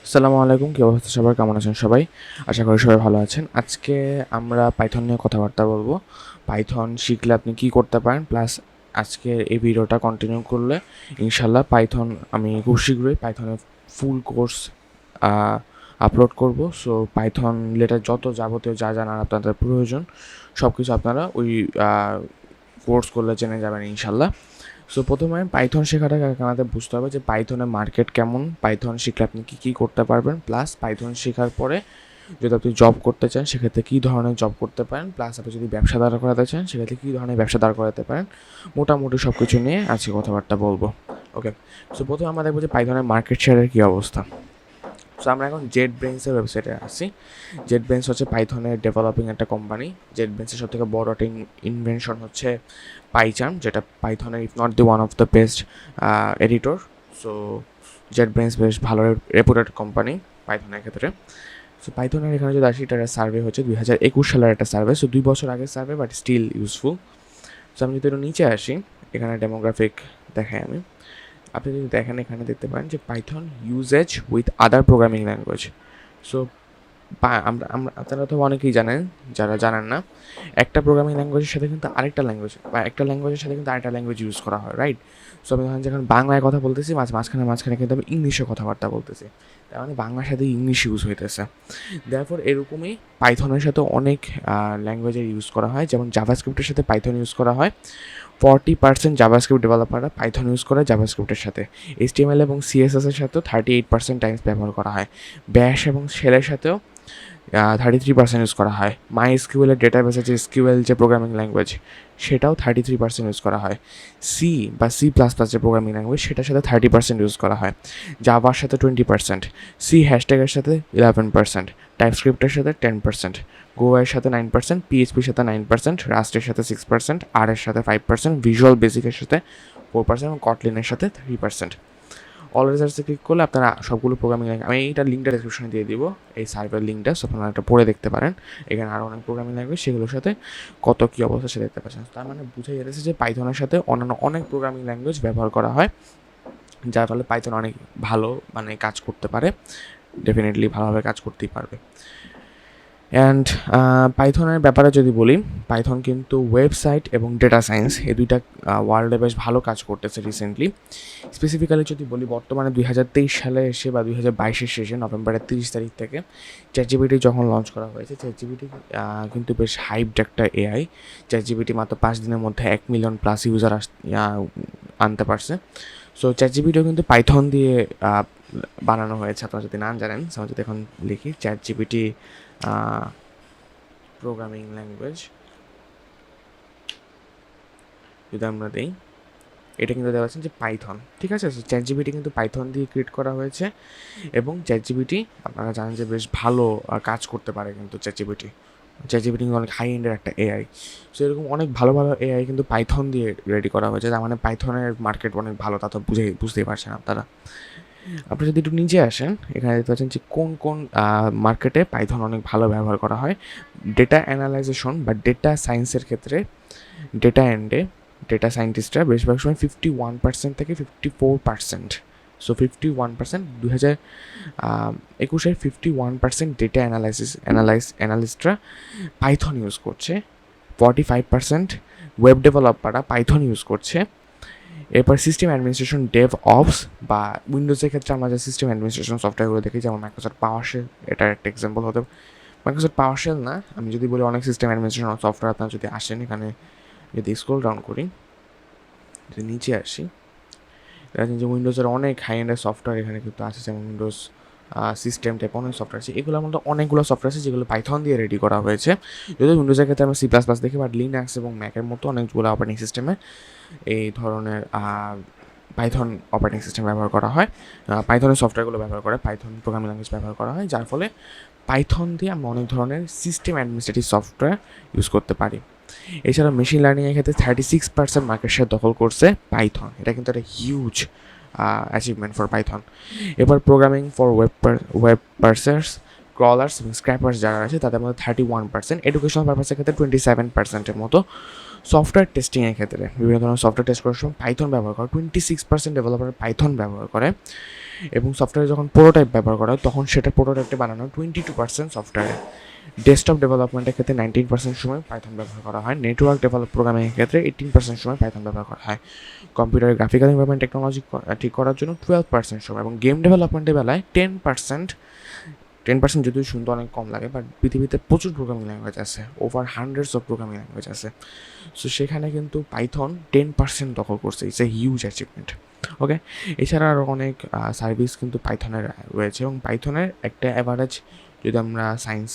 আসসালামু আলাইকুম, কি অবস্থা সবার, কেমন আছেন সবাই? আশা করি সবাই ভালো আছেন। আজকে আমরা পাইথন নিয়ে কথাবার্তা বলবো। পাইথন শিখলে আপনি কি করতে পারেন, প্লাস আজকের এই ভিডিওটা কন্টিনিউ করলে ইনশাল্লাহ পাইথন আমি খুব শীঘ্রই পাইথনের ফুল কোর্স আপলোড করব। সো পাইথন রিলেটেড যত যাবতীয় যা জানার আপনাদের প্রয়োজন সব কিছু আপনারা ওই কোর্স করলে জেনে যাবেন ইনশাল্লাহ। সো প্রথমে পাইথন শেখাটা আমাদের বুঝতে হবে যে পাইথনের মার্কেট কেমন, পাইথন শিখলে আপনি কী কী করতে পারবেন, প্লাস পাইথন শেখার পরে যদি আপনি জব করতে চান সেক্ষেত্রে কী ধরনের জব করতে পারেন, প্লাস আপনি যদি ব্যবসা দাঁড় করাতে চান সেক্ষেত্রে কী ধরনের ব্যবসা দাঁড় করাতে পারেন, মোটামুটি সব কিছু নিয়ে আজকে কথাবার্তা বলবো। ওকে, সো প্রথমে আমরা দেখবো যে পাইথনের মার্কেট শেয়ারের কী অবস্থা। সো আমরা এখন জেট ব্রেন্সের ওয়েবসাইটে আসি। জেট ব্রেন্স হচ্ছে পাইথনের ডেভেলপিং একটা কোম্পানি। জেট ব্রেন্সের সব থেকে বড় একটা ইনভেনশন হচ্ছে পাইচার্ম, যেটা পাইথনের if not the one of the best editor. So JetBrains বেশ ভালো রেপুটেড কোম্পানি পাইথনের ক্ষেত্রে। সো পাইথনের এখানে যদি আসি, এটার সার্ভে হচ্ছে 2021 সালের একটা সার্ভে, সো 2 বছর আগের survey, but still useful. So আমি যদি একটু নিচে আসি, এখানে ডেমোগ্রাফিক দেখাই আমি। আপনি যদি দেখেন এখানে দেখতে পারেন যে Python uses with other programming language. So আমরা আমরা আপনারা তো অনেকেই জানেন, যারা জানেন না, একটা প্রোগ্রামিং ল্যাঙ্গুয়েজের সাথে কিন্তু আরেকটা ল্যাঙ্গুয়েজ, বা একটা ল্যাঙ্গুয়েজের সাথে কিন্তু আরেকটা ল্যাঙ্গুয়েজ ইউজ করা হয়, রাইট? সো আমি যখন বাংলায় কথা বলতেছি, মাঝখানে কিন্তু আমি ইংলিশে কথাবার্তা বলতেছি, তার মানে বাংলার সাথে ইংলিশ ইউজ হইতেছে। দেয়ারফর এরকমই পাইথনের সাথে অনেক ল্যাঙ্গুয়েজের ইউজ করা হয়, যেমন জাভাস্ক্রিপ্টের সাথে পাইথন ইউজ করা হয়। 40% জাভাস্ক্রিপ্ট ডেভেলপাররা পাইথন ইউজ করে জাভাস্ক্রিপ্টের সাথে। HTML এবং CSS এর সাথেও 38% টাইমস ব্যবহার করা হয়। ব্যাশ এবং শেলের সাথেও 33% ইউজ করা হয়। মাই এসকিউএলের ডেটাবেসে যে এসকিউএল যে প্রোগ্রামিং ল্যাঙ্গুয়েজ, সেটাও 33% ইউজ করা হয়। সি বা C++ যে প্রোগ্রামিং ল্যাঙ্গুয়েজ, সেটার সাথে 30% ইউজ করা হয়। জাভার সাথে 20%, সি হ্যাশট্যাগের সাথে 11%, টাইপস্ক্রিপ্টের সাথে 10%, গোয়ের সাথে 9%, PHPর সাথে 9%, রাস্টের সাথে 6%, আর এর সাথে 5%, ভিজুয়াল বেসিকের সাথে 4% এবং কটলিনের সাথে 3%। অল রেজাল্টসে ক্লিক করলে আপনারা সবগুলো প্রোগ্রামিং ল্যাঙ্গুয়েজ, আমি এইটা লিঙ্কটা ডেসক্রিপশনে দিয়ে দিব, এই সার্ভার লিঙ্কটা, সো আপনারা একটা পড়ে দেখতে পারেন। এখানে আরও অনেক প্রোগ্রামিং ল্যাঙ্গুয়েজ, সেগুলোর সাথে কত কী অবস্থা সে দেখতে পাচ্ছেন। তার মানে বুঝাই যাচ্ছে যে পাইথনের সাথে অন্যান্য অনেক প্রোগ্রামিং ল্যাঙ্গুয়েজ ব্যবহার করা হয়, যার ফলে পাইথন অনেক ভালো কাজ করতে পারে, ডেফিনেটলি ভালোভাবে কাজ করতেই পারবে। অ্যান্ড পাইথনের ব্যাপারে যদি বলি, পাইথন কিন্তু ওয়েবসাইট এবং ডেটা সায়েন্স এই দুইটা ওয়ার্ল্ডে বেশ ভালো কাজ করতেছে রিসেন্টলি। স্পেসিফিক্যালি যদি বলি, বর্তমানে 2023 সালে এসে বা 2022-এর শেষে নভেম্বরের 30 তারিখ থেকে চ্যাটজিপিটি যখন লঞ্চ করা হয়েছে, চ্যাটজিপিটি কিন্তু বেশ হাইপড একটা এআই। চ্যাটজিপিটি মাত্র 5 দিনের মধ্যে 1 মিলিয়ন প্লাস ইউজার আনতে পারছে। সো চ্যাটজিপিটিও কিন্তু পাইথন দিয়ে বানানো হয়েছে, আপনারা যদি না জানেন। আমরা যদি এখন লিখি চ্যাটজিপিটি প্রোগ্রামিং ল্যাঙ্গুয়েজ, যদি আমরা দিই, এটা কিন্তু দেওয়া আছে যে পাইথন, ঠিক আছে। চ্যাটজিপিটি কিন্তু পাইথন দিয়ে ক্রিয়েট করা হয়েছে, এবং চ্যাটজিপিটি আপনারা জানেন যে বেশ ভালো কাজ করতে পারে কিন্তু চ্যাটজিপিটি কিন্তু অনেক হাই এন্ডের একটা এআই। সো এরকম অনেক ভালো ভালো এআই কিন্তু পাইথন দিয়ে রেডি করা হয়েছে, তার মানে পাইথনের মার্কেট অনেক ভালো, তা তো বুঝতেই পারছেন আপনারা। আপনি যদি একটু নিচে আসেন, এখানে দেখতে পাচ্ছেন যে কোন কোন মার্কেটে পাইথন অনেক ভালো ব্যবহার করা হয়। ডেটা অ্যানালাইজেশন বা ডেটা সায়েন্সের ক্ষেত্রে ডেটা সায়েন্টিস্টরা বেশিরভাগ সময় 51% থেকে 54%, সো 51%, 2021-এর 51% ডেটা অ্যানালিস্টরা পাইথন ইউজ করছে। 45% ওয়েব ডেভেলপাররা পাইথন ইউজ করছে। এরপর সিস্টেম অ্যাডমিনিস্ট্রেশন ডেভ অপস, বা উইন্ডোজের ক্ষেত্রে আমরা যে সিস্টেম অ্যাডমিনিস্ট্রেশন সফটওয়্যারগুলো দেখি, যেমন মাইক্রোসফট পাওয়ারশেল, এটার একটা এক্সাম্পল হতে। মাইক্রোসফট পাওয়ারশেল না, আমি যদি বলি অনেক সিস্টেম অ্যাডমিনিস্ট্রেশন সফটওয়্যার আপনারা যদি আসেন, এখানে যদি স্ক্রল ডাউন করি, যদি নিচে আসি, দেখেন যে উইন্ডোজের অনেক হাই এন্ডের সফটওয়্যার এখানে কিন্তু আছে, যেমন উইন্ডোজ সিস্টেম টাইপ অনেক সফটওয়্যার আছে। এগুলোর মধ্যে অনেকগুলো সফটওয়্যার আছে যেগুলো পাইথন দিয়ে রেডি করা হয়েছে। যদি উইন্ডোজের ক্ষেত্রে আমরা C++ দেখি, বাট লিনাক্স এবং ম্যাকের মতো অনেকগুলো অপারেটিং সিস্টেমে এই ধরনের পাইথন অপারেটিং সিস্টেম ব্যবহার করা হয়, পাইথনের সফটওয়্যারগুলো ব্যবহার করে, পাইথন প্রোগ্রামিং ল্যাঙ্গুয়েজ ব্যবহার করা হয়, যার ফলে পাইথন দিয়ে আমরা অনেক ধরনের সিস্টেম অ্যাডমিনিস্ট্রেটিভ সফটওয়্যার ইউজ করতে পারি। এছাড়া মেশিন লার্নিংয়ের ক্ষেত্রে 36% মার্কেট শেয়ার দখল করছে পাইথন, এটা কিন্তু একটা হিউজ অ্যাচিভমেন্ট ফর পাইথন। এবার প্রোগ্রামিং ফর ওয়েব পার্সার্স, ক্রলার্স এবং স্ক্র্যাপার্স যারা আছে, তাদের মধ্যে 31%, এডুকেশনাল পারপাসের ক্ষেত্রে 27%-এর মতো। সফটওয়্যার টেস্টিংয়ের ক্ষেত্রে বিভিন্ন ধরনের সফটওয়্যার টেস্ট করার সময় পাইথন ব্যবহার করে 26% ডেভেলপার পাইথন ব্যবহার করে। এবং সফটওয়্যারে যখন প্রোটোটাইপ ব্যবহার করা হয় তখন সেটা প্রোটোটাইপটা বানানো 22% সফটওয়্যারে। ডেস্কটপ ডেভেলপমেন্টের ক্ষেত্রে 19% সময় পাইথন ব্যবহার করা হয়। নেটওয়ার্ক প্রোগ্রামিংয়ের ক্ষেত্রে 18% সময় পাইথন ব্যবহার করা হয়। কম্পিউটারের গ্রাফিক্যাল এনভায়রনমেন্ট টেকনোলজি ঠিক করার জন্য 12% সময়, এবং গেম ডেভেলপমেন্টের বেলায় 10% যদিও শুনতে অনেক কম লাগে, বাট পৃথিবীতে প্রচুর প্রোগ্রামিং ল্যাঙ্গুয়েজ আছে, over hundreds of programming language আছে। সো সেখানে কিন্তু পাইথন 10% দখল করছে। It's a huge achievement. Okay, এছাড়া আরও অনেক সার্ভিস কিন্তু পাইথনের রয়েছে, এবং পাইথনের একটা অ্যাভারেজ যদি আমরা সায়েন্স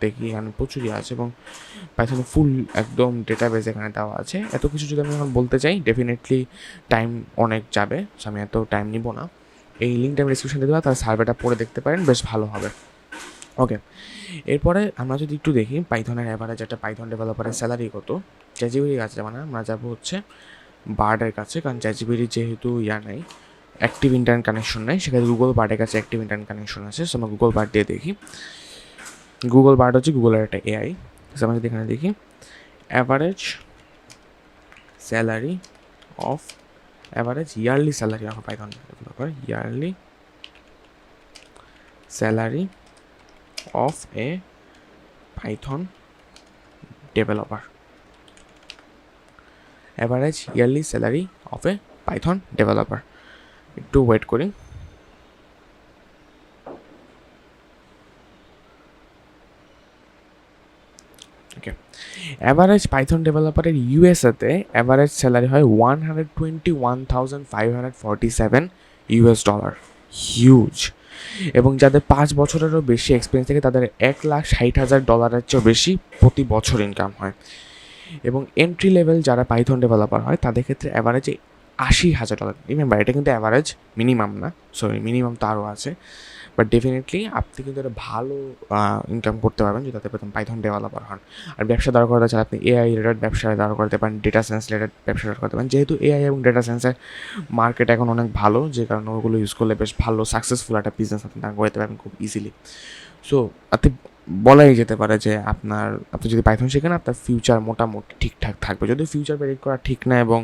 দেখি এখানে প্রচুরই আছে, এবং পাইথনের ফুল একদম ডেটাবেস এখানে দেওয়া আছে। এত কিছু যদি আমি এখন বলতে চাই ডেফিনেটলি টাইম অনেক যাবে, সো আমি এত টাইম নিব না। এই লিঙ্কটা আমি ডিসক্রিপশনে দেবো, তার সার্ভেটা পড়ে দেখতে পারেন, বেশ ভালো হবে। ওকে, এরপরে আমরা যদি একটু দেখি পাইথনের অ্যাভারেজ একটা পাইথন ডেভেলপারের স্যালারি কত। চ্যাটজিপিটির কাছে যাবো না, আমরা যাবো হচ্ছে বার্ডের কাছে, কারণ চ্যাটজিপিটির যেহেতু নাই, অ্যাক্টিভ ইন্টারনেট কানেকশন নেই, সেখানে গুগল বার্ডের কাছে অ্যাক্টিভ ইন্টারনেট কানেকশন আছে। সো আমরা গুগল বার্ড দিয়ে দেখি। গুগল বার্ড হচ্ছে গুগলের একটা এআই। সো আমরা যদি এখানে দেখি average salary of average yearly salary of Python developer, yearly salary of a Python developer, average yearly salary of a Python developer। একটু ওয়েট করি। ওকে, অ্যাভারেজ পাইথন ডেভেলপারের ইউএসএতে অ্যাভারেজ স্যালারি হয় $121,547 হিউজ। এবং যাদের 5 বছরেরও বেশি এক্সপিরিয়েন্স থাকে তাদের $1,60,000 চেয়েও বেশি প্রতি বছর ইনকাম হয়। এবং এন্ট্রি লেভেল যারা পাইথন ডেভেলপার হয় তাদের ক্ষেত্রে অ্যাভারেজে $80,000। রিমেম্বার, এটা কিন্তু অ্যাভারেজ, মিনিমাম না, সরি মিনিমাম তো আরও আছে, বাট ডেফিনেটলি আপনি কিন্তু একটা ভালো ইনকাম করতে পারবেন যদি আপনি পাইথন ডেভেলপার হন। আর ব্যবসা দাঁড় করাতে চান আপনি এআই রিলেটেড ব্যবসা দাঁড় করতে পারেন, ডেটা সায়েন্স রিলেটেড ব্যবসা দাঁড় করতে পারেন। যেহেতু এআই এবং ডেটা সায়েন্সের মার্কেট এখন অনেক ভালো, যে কারণে ওগুলো ইউজ করলে বেশ ভালো সাকসেসফুল একটা বিজনেস আপনি দাঁড় করতে পারবেন খুব ইজিলি। সো আপনি বলাই যেতে পারে যে আপনি যদি পাইথন শেখেন আপনার ফিউচার মোটামুটি ঠিকঠাক থাকবে। যদিও ফিউচার প্রেডিক্ট করা ঠিক না এবং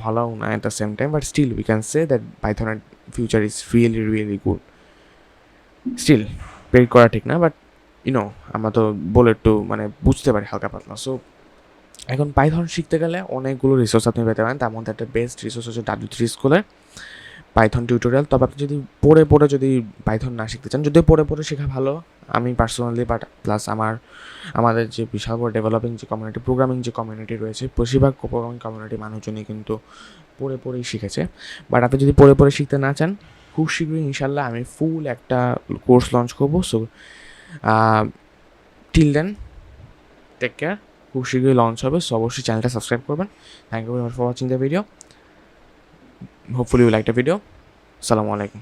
ভালোও না at the same time, but still we can say that পাইথনের future is really really good. Still predict করা ঠিক না, বাট আমরা তো বলে একটু বুঝতে পারি হালকা পাতলা। সো এখন পাইথন শিখতে গেলে অনেকগুলো রিসোর্স আপনি পেতে পারেন, তার মধ্যে একটা বেস্ট রিসোর্স হচ্ছে W3 স্কুলের পাইথন টিউটোরিয়াল। তবে আপনি যদি পড়ে যদি পাইথন না শিখতে চান, যদিও পড়ে শেখা ভালো, আমি পার্সোনালি, বাট প্লাস আমাদের যে বিশাল বড় ডেভেলপিং যে কমিউনিটি, প্রোগ্রামিং যে কমিউনিটি রয়েছে, বেশিরভাগ প্রোগ্রামিং কমিউনিটি মানুষজনই কিন্তু পড়েই শিখেছে। বাট আপনি যদি পড়ে শিখতে না চান, খুব শীঘ্রই ইনশাল্লাহ আমি ফুল একটা কোর্স লঞ্চ করবো। So till then take care, খুব শীঘ্রই লঞ্চ হবে। সো অবশ্যই চ্যানেলটা সাবস্ক্রাইব করবেন। Thank you very much for watching the video. Hopefully you like the video. আসসালামু আলাইকুম।